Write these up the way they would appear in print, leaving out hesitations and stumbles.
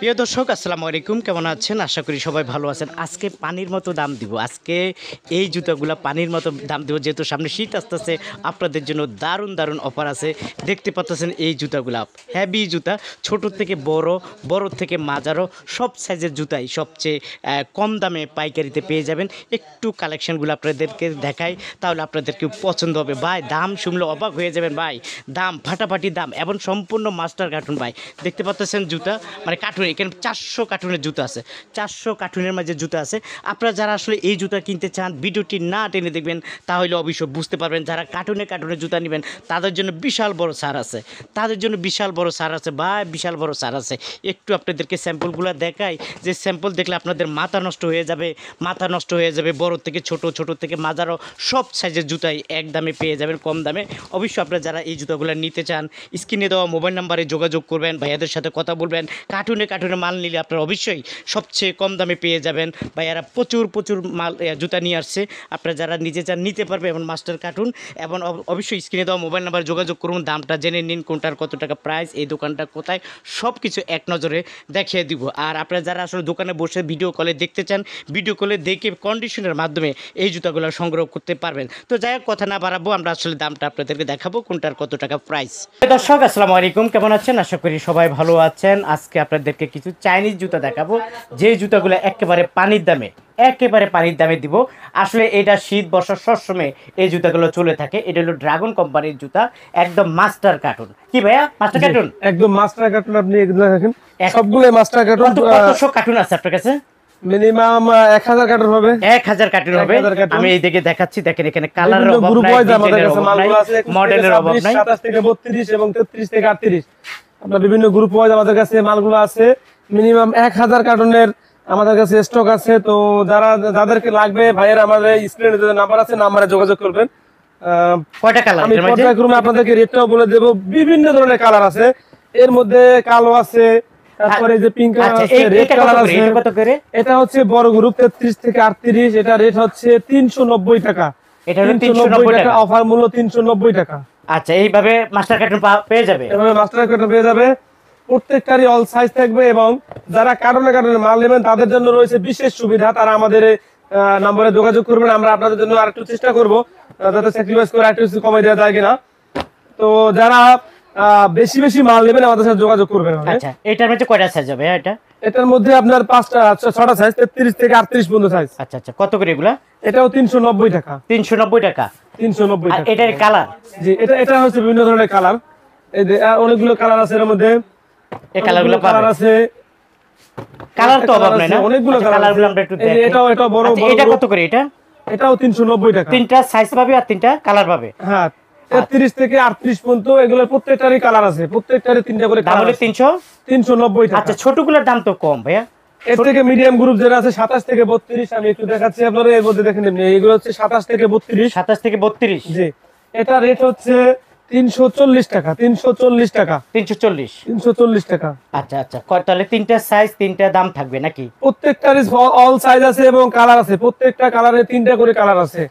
প্রিয় দর্শক আসসালামু আলাইকুম, কেমন আছেন? আশা করি সবাই ভালো আছেন। আজকে পানির মতো দাম দিব। আজকে এই জুতাগুলা পানির মতো দাম দিব, যেহেতু সামনে শীত আসতেছে। আপনাদের জন্য দারুণ দারুণ অফার আছে। দেখতে পাচ্ছেন এই জুতাগুলা হেভি জুতা, ছোট থেকে বড়, বড় থেকে মাঝারো সব সাইজের জুতাই সবচেয়ে কম দামে পাইকারিতে পেয়ে যাবেন। একটু কালেকশনগুলো আপনাদেরকে দেখাই, তাহলে আপনাদেরকে পছন্দ হবে। ভাই দাম শুনলে অবাক হয়ে যাবেন ভাই, দাম ফাটাফাটি দাম এবং সম্পূর্ণ মাস্টার কার্টুন। ভাই দেখতে পাচ্ছেন জুতা মানে কার্টুন, এখানে 400 কার্টুনের জুতা আছে, 400 কার্টুনের মাঝে জুতা আছে। আপনারা যারা আসলে এই জুতা কিনতে চান ভিডিওটি না টেনে দেখবেন, তাহলে অবশ্যই বুঝতে পারবেন। যারা কার্টুনের জুতা নেবেন তাদের জন্য বিশাল বড় ছাড় আছে, তাদের জন্য বিশাল বড় ছাড় আছে ভাই, বিশাল বড় ছাড় আছে। একটু আপনাদেরকে স্যাম্পলগুলো দেখাই, যে স্যাম্পল দেখলে আপনাদের মাথা নষ্ট হয়ে যাবে, মাথা নষ্ট হয়ে যাবে। বড় থেকে ছোট, ছোট থেকে মাঝারো সব সাইজের জুতাই এক দামে পেয়ে যাবেন, কম দামে। অবশ্যই আপনারা যারা এই জুতাগুলো নিতে চান স্ক্রিনে দেওয়া মোবাইল নাম্বারে যোগাযোগ করবেন, ভাইয়াদের সাথে কথা বলবেন। কার্টুনে মাল নিলে আপনারা অবশ্যই সবচেয়ে কম দামে পেয়ে যাবেন। ভাইয়ারা প্রচুর প্রচুর মাল জুতা নিয়ে আসছে, আপনারা যারা নিতে চান নিতে পারবে। এবং মাস্টার কার্টুন, এবং অবশ্যই স্ক্রিনে দেওয়া মোবাইল নাম্বারে যোগাযোগ করুন, দামটা জেনে নিন, কোনটার কত টাকা প্রাইস, এই দোকানটা কোথায়, সব কিছু এক নজরে দেখিয়ে দিব। আর আপনারা যারা আসলে দোকানে বসে ভিডিও কলে দেখতে চান, ভিডিও কলে দেখে কন্ডিশনের মাধ্যমে এই জুতাগুলো সংগ্রহ করতে পারবেন। তো যাই হোক, কথা না বাড়াবো, আমরা আসলে দামটা আপনাদেরকে দেখাবো, কোনটার কত টাকা প্রাইস। দর্শক আসসালামু আলাইকুম, কেমন আছেন? আশা করি সবাই ভালো আছেন। আজকে আপনাদেরকে কিছু চাইনিজ জুতা দেখাবো, যে জুতাগুলো একেবারে পানির দামে দিব। আসলে এটা শীত বর্ষা সবসময় এই জুতাগুলো চলে থাকে। এটা হলো ড্রাগন কোম্পানির জুতা, একদম মাস্টার কার্টুন। কি ভাইয়া মাস্টার কার্টুন? একদম মাস্টার কার্টুন। আপনি এগুলো দেখেন, সবগুলো মাস্টার কার্টুন। কতশো কার্টুন আছে আপনার কাছে? মিনিমাম 1000 কার্টুন হবে। 1000 কার্টুন হবে। আমি এই দিকে দেখাচ্ছি, দেখেন এখানে কালারের অভাব নাই, মডেলের অভাব নাই। 27 থেকে 32 এবং 33 থেকে 38 আপনার বিভিন্ন গ্রুপ ওয়াইজ আমাদের কাছে মালগুলো আছে। মিনিমাম 1000 কার্টুনের আমাদের কাছে স্টক আছে। তো যাদেরকে লাগবে ভাইয়ের আমাদের স্ক্রিনে যে নাম্বার আছে, নাম্বারে যোগাযোগ করবেন। কয়টা কালার? আমি পর্যায়ক্রমে আপনাদেরকে রেটটাও বলে দেব। বিভিন্ন ধরনের কালার আছে, এর মধ্যে কালো আছে, তারপরে যে পিঙ্ক কালার আছে, রেড কালার আছে। কত করে? এটা হচ্ছে বড় গ্রুপ 33 থেকে 38, এটা রেট হচ্ছে 390 টাকা। এটা 390 টাকা, অফার মূল্য 390 টাকা। আচ্ছা, এইভাবে মাস্টার কার্টুন পেয়ে যাবে, এভাবে মাস্টার কার্টুন পেয়ে যাবে। প্রত্যেকটারই অল সাইজ থাকবে, এবং যারা কার্টুনে মাল নেবেন তাদের জন্য রয়েছে বিশেষ সুবিধা। তারা আমাদের নম্বরে যোগাযোগ করবেন, আমরা আপনাদের জন্য আরেকটু চেষ্টা করব যাতে স্যাক্রিফাইস করে একটু কমাই দেওয়া যায় কিনা। তো যারা বেশি বেশি মাল নেবেন আমাদের সাথে যোগাযোগ করবেন। আচ্ছা, এটার মধ্যে কয়টা সাইজ হবে? এটার মধ্যে আপনার 6টা সাইজ, 33 থেকে 38 পর্যন্ত সাইজ। আচ্ছা আচ্ছা, কত করে এগুলা? এটাও 390 টাকা। 390 টাকা। 390 টাকা। এটার কালার? জি, এটা হচ্ছে বিভিন্ন ধরনের কালার। এই যে অনেকগুলো কালার আছে এর মধ্যে। এই কালারগুলো কালার আছে, কালার তো অভাব নাই না, অনেকগুলো কালারগুলো আমরা একটু দেখি। এটা বড়। এটা কত করে? এটাও 390 টাকা। তিনটা সাইজ পাবে আর তিনটা কালার পাবে। হ্যাঁ, 33 থেকে 38 পর্যন্ত এগুলোর প্রত্যেকটারই কালার আছে, প্রত্যেকটারই তিনটা করে কালার। তাহলে 390 টাকা। আচ্ছা, ছোটগুলোর দাম তো কম ভাইয়া। এর থেকে মিডিয়াম গ্রুপ যেটা আছে 27 থেকে 32, আমি একটু দেখাচ্ছি আপনাদের। এর মধ্যে দেখেন এগুলো হচ্ছে 27 থেকে 32। 27 থেকে 32। জি, এটা রেট হচ্ছে 340 টাকা। 340 টাকা। 340 টাকা। আচ্ছা আচ্ছা, তাহলে তিনটা সাইজ, তিনটা দাম থাকবে নাকি? প্রত্যেকটারই অল সাইজ আছে এবং কালার আছে, প্রত্যেকটা কালারে তিনটা করে কালার আছে।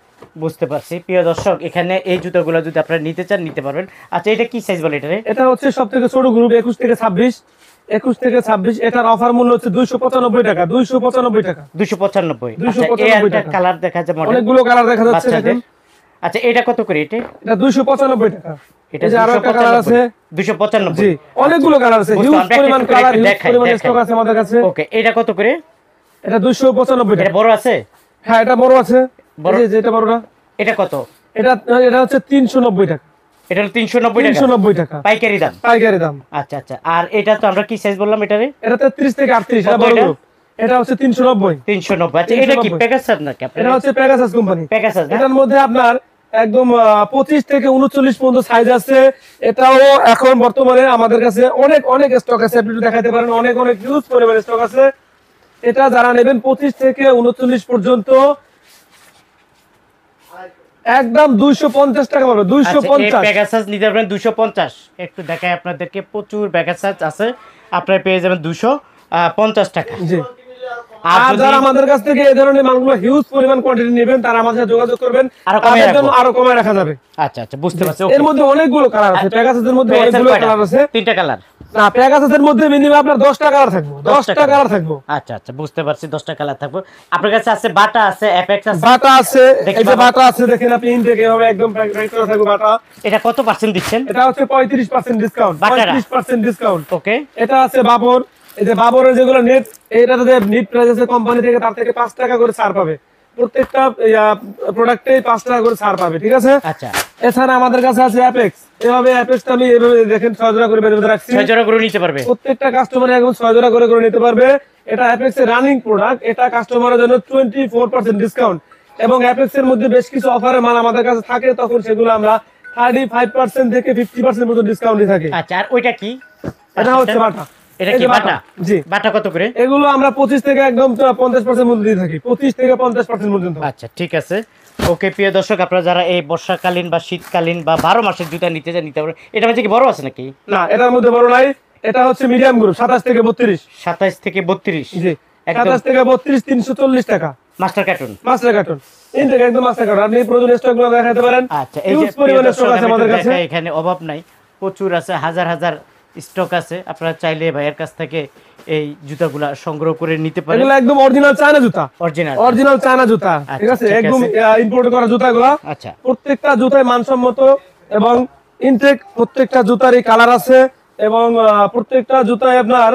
বুঝতে পারছি। প্রিয় দর্শক, এখানে এই জুতোগুলো যদি আপনারা নিতে চান নিতে পারবেন। আচ্ছা, এটা কি সাইজ বলে? এটা হচ্ছে সবথেকে ছোট গ্রুপ 21 থেকে 26। 21 থেকে 26, এটার অফার মূল্য হচ্ছে 295 টাকা। 295 টাকা। 295 টাকা। কালার দেখা যায়, অনেকগুলো কালার দেখা যাচ্ছে দেখেন। আচ্ছা, এটা কত করে? এটা 295 টাকা। এটা যে আরো একটা কালার আছে 295। জি, অনেকগুলো কালার আছে, হিউজ পরিমাণ কালার, হিউজ পরিমাণ স্টক আছে আমাদের কাছে। ওকে, এটা কত করে? এটা 295 টাকা। এটা বড় আছে? হ্যাঁ, এটা বড় আছে। এই যে এটা বড়টা। এটা কত? এটা হচ্ছে 390 টাকা। এটা হলো 390 টাকা পাইকারি দাম। পাইকারি দাম। আচ্ছা আচ্ছা, আর এটা তো আমরা কি সাইজ বললাম? এটা 33 থেকে 38। এটা বড় গ্রুপ, এটা হচ্ছে 390। আচ্ছা, এটা কি পেগাসাস নাকি? এটা হচ্ছে পেগাসাস কোম্পানি। পেগাসাস। এটার মধ্যে আপনার একদম 25 থেকে 39 পর্যন্ত সাইজ আছে। এটাও এখন বর্তমানে আমাদের কাছে অনেক অনেক স্টক আছে, আপনি দেখাতে পারেন। অনেক অনেক হিউজ পরিমাণ স্টক আছে। এটা যারা নেবেন 25 থেকে 39 পর্যন্ত একদম 250 টাকা পাবে। 250 পেগাসাস নিতে পারবেন 250। একটু দেখাই আপনাদেরকে, প্রচুর পেগাসাস আছে, আপনারা পেয়ে যাবেন 250 টাকা। জি, আর যারা আমাদের কাছ থেকে এই ধরনের মালগুলো হিউজ পরিমাণ কোয়ান্টিটি নেবেন, তারা আমাদের সাথে যোগাযোগ করবেন, তাদের জন্য আরো কমে রাখা যাবে। আচ্ছা আচ্ছা, বুঝতে পারছি। এর মধ্যে অনেকগুলো কালার আছে, পেগাসাসের মধ্যে অনেকগুলো কালার আছে। তিনটা কালার। না পেগাসাসের মধ্যে মিনিমাম আপনার 10টা কালার থাকবো, 10টা কালার থাকবো। আচ্ছা আচ্ছা, বুঝতে পারছি, 10টা কালার থাকবে। আপনার কাছে আছে বাটা, আছে অ্যাপেক্স আছে, বাটা আছে, দেখি এই যে বাবা। বাটা আছে দেখেন আপনি, ইনটেক এভাবে একদম প্যাক করা থাকবে বাটা। এটা কত পার্সেন্ট দিচ্ছেন? এটা হচ্ছে 35% ডিসকাউন্ট, বাটারা? 35% ডিসকাউন্ট। ওকে, এটা আছে বাবর, এই যে বাবরের যেগুলো নেট, এইটাতে যে নেট প্রাইস আছে কোম্পানি থেকে, তার থেকে 5 টাকা করে ছাড় পাবে, প্রত্যেকটা প্রোডাক্টে 5 টাকা করে ছাড় পাবে, ঠিক আছে। আচ্ছা, এছাড়া আমাদের কাছে আছে অ্যাপেক্স, এভাবে অ্যাপেক্সটা আমি এভাবে দেখেন 6 জোড়া করে বের করে রাখছি, 6 জোড়া করে নিতে পারবে। প্রত্যেকটা কাস্টমার একদম 6 জোড়া করে নিতে পারবে। এটা অ্যাপেক্স এর রানিং প্রোডাক্ট, এটা কাস্টমারের জন্য 24% ডিসকাউন্ট, এবং অ্যাপেক্স এর মধ্যে বেশ কিছু অফারের মাল আমাদের কাছে থাকে, তখন সেগুলো আমরা 35% থেকে 50% পর্যন্ত ডিসকাউন্টই থাকে। আচ্ছা, আর ওইটা কি? এটা হচ্ছে বাটা। এটা এই কি যে বাটা? জি, বাটা কত করে? এগুলো আমরা 25 থেকে একদম 50% মূল্য দিয়ে থাকি, 25 থেকে 50% পর্যন্ত। আচ্ছা, ঠিক আছে। ওকে প্রিয় দর্শক, আপনারা যারা এই বর্ষাকালীন বা শীতকালীন বা 12 মাসের জুতা নিতে চান নিতে পারেন। এটা মধ্যে কি বড় আছে নাকি? না, এটার মধ্যে বড় নাই, এটা হচ্ছে মিডিয়াম গ্রুপ, 27 থেকে 32। 27 থেকে 32। জি, একদম 27 থেকে 32 340 টাকা master carton. Master carton, intake একদম মাস্টার কার্টুন। আপনি প্রয়োজনীয় স্টকগুলো দেখাতে পারেন। আচ্ছা, এই যে হিউজ পরিমাণে স্টক আছে আমাদের কাছে, এখানে অভাব নাই, প্রচুর আছে, হাজার হাজার স্টক আছে। আপনারা চাইলে ভাইয়ের কাছ থেকে এই জুতাগুলা সংগ্রহ করে নিতে পারেন। এগুলো একদম অরিজিনাল চায়না জুতা, অরিজিনাল। অরিজিনাল চায়না জুতা, ঠিক আছে, ঠিক একদম আছে। ইম্পোর্ট করা জুতাগুলো। আচ্ছা, প্রত্যেকটা জুতায় মানসম্মত এবং ইনটেক, প্রত্যেকটা জুতারই কালার আছে, এবং প্রত্যেকটা জুতায় আপনার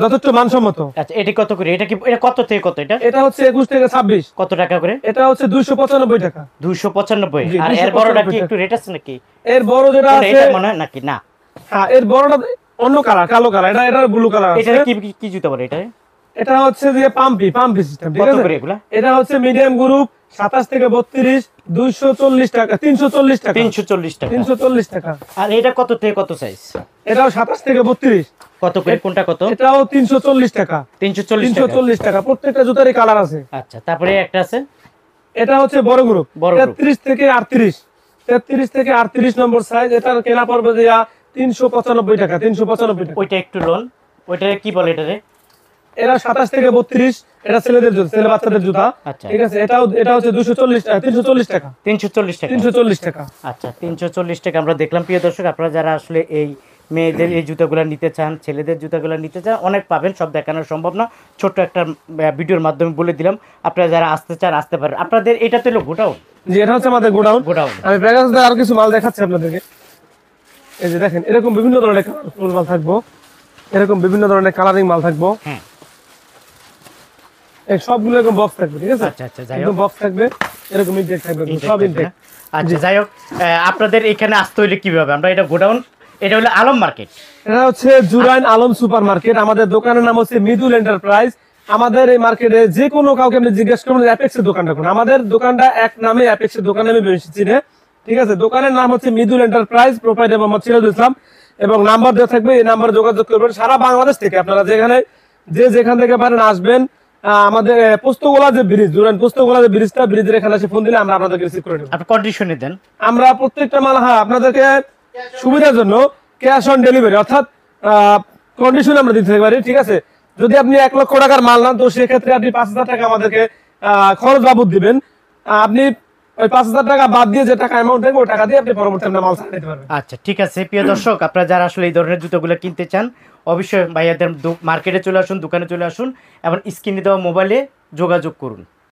যথেষ্ট মানসম্মত। আচ্ছা, এটা কত করে? এটা কি, এটা কত থেকে কত? এটা এটা হচ্ছে 21 থেকে 26। কত টাকা করে? এটা হচ্ছে 295 টাকা। 295। জি, আর এর বড়টা কি 295 একটু রেট আছে নাকি? এর বড় যেটা এটা আছে, এটা মনে হয় নাকি না? হ্যাঁ এর বড়টা অন্য কালার, কালো কালার, এটা ব্লু কালার এটা আছে। কি কি জুতা বলে এটা? এটা হচ্ছে যে পাম্পি সিস্টেম, ঠিক কত আছে। করে এগুলা? এটা হচ্ছে মিডিয়াম গ্রুপ, 27 থেকে 32, 240 টাকা, 340 টাকা, 340 টাকা। 340 টাকা। আর এটা কত থেকে কত সাইজ? এটাও 27 থেকে 32, কত করে? কোনটা কত? এটাও 340 টাকা, 340 টাকা। 340 টাকা। প্রত্যেকটা জুতারই কালার আছে। আচ্ছা, তারপরে একটা আছে, এটা হচ্ছে বড় গ্রুপ, বড় গ্রুপ। 33 থেকে 38, 33 থেকে 38 নম্বর সাইজ। এটার কেনা পড়বে যে 395 টাকা, 395 টাকা। ওইটা একটু লোন, ওইটা কি বলে এটারে? এরা 27 থেকে 32, এটা ছেলেদের জুতা, ছেলে বাচ্চাদের জুতা, আচ্ছা। ঠিক আছে। এটা হচ্ছে 340 টাকা, 340 টাকা, 340 টাকা। 340 টাকা। আচ্ছা, 340 টাকা আমরা দেখলাম। প্রিয় দর্শক, আপনারা যারা আসলে এই মেয়েদের এই জুতাগুলো নিতে চান, ছেলেদের জুতাগুলো নিতে চান, অনেক পাবেন, সব দেখানো সম্ভব না। ছোট্ট একটা ভিডিওর মাধ্যমে বলে দিলাম। আপনারা যারা আসতে চান আসতে পারেন। আপনাদের এটা তো হলো গোডাউন। জি, এটা হচ্ছে আমাদের গোডাউন। গোডাউন। আমি প্যাকেজে আরো কিছু মাল দেখাচ্ছি আপনাদেরকে। এই যে দেখেন, এরকম বিভিন্ন ধরনের কালারফুল মাল থাকবো, এরকম বিভিন্ন ধরনের কালারিং মাল থাকবো। হ্যাঁ, এই সবগুলো এরকম বক্স থাকবে, ঠিক আছে। আচ্ছা আচ্ছা, যাই একদম হোক, বক্স থাকবে, এরকম ইনটেক থাকবে, intake সব থাকবে ইনটেক। না? আচ্ছা, যাই হোক, আপনাদের এখানে আসতে হইলে কিভাবে? আমরা এটা গোডাউন, এটা হলো আলম মার্কেট। এটা হচ্ছে জুরাইন আলম সুপার মার্কেট। আমাদের দোকানের নাম হচ্ছে মিদুল এন্টারপ্রাইজ। আমাদের এই মার্কেটে যে কোনো কাউকে আপনি জিজ্ঞেস করবেন অ্যাপেক্সের দোকানটা কোন, আমাদের দোকানটা এক নামে, অ্যাপেক্সের দোকান নামে বেশি চিনে, ঠিক আছে। দোকানের নাম হচ্ছে মিদুল এন্টারপ্রাইজ, প্রোপাইটার মোহাম্মদ সিরাজুল ইসলাম, এবং নাম্বার দেওয়া থাকবে, এই নাম্বারে যোগাযোগ করবেন। সারা বাংলাদেশ থেকে আপনারা যেখান থেকে পারেন আসবেন। আমাদের পোস্তগোলা যে ব্রিজ, জুরাইন পোস্তগোলা যে ব্রিজটা, ব্রিজের এখানে এসে ফোন দিলে আমরা আপনাদেরকে রিসিভ করে নেব। আপনি কন্ডিশনে দেন। আমরা প্রত্যেকটা মাল, হ্যাঁ, আপনাদেরকে সুবিধার জন্য ক্যাশ অন ডেলিভারি, অর্থাৎ কন্ডিশন আমরা দিতে পারি, ঠিক আছে। যদি আপনি 1 লক্ষ টাকার মাল নেন, তো সেক্ষেত্রে আপনি 5,000 টাকা আমাদেরকে খরচ বাবদ দিবেন। আপনি ওই 5,000 টাকা বাদ দিয়ে যে টাকা অ্যামাউন্ট থাকবে, ওই টাকা দিয়ে আপনি পরবর্তী আপনার মাল নিতে পারবেন। আচ্ছা, ঠিক আছে। প্রিয় দর্শক, আপনারা যারা আসলে এই ধরনের জুতোগুলো কিনতে চান, অবশ্যই ভাইয়াদের মার্কেটে চলে আসুন, দোকানে চলে আসুন, এবং স্ক্রিনে দেওয়া মোবাইলে যোগাযোগ করুন।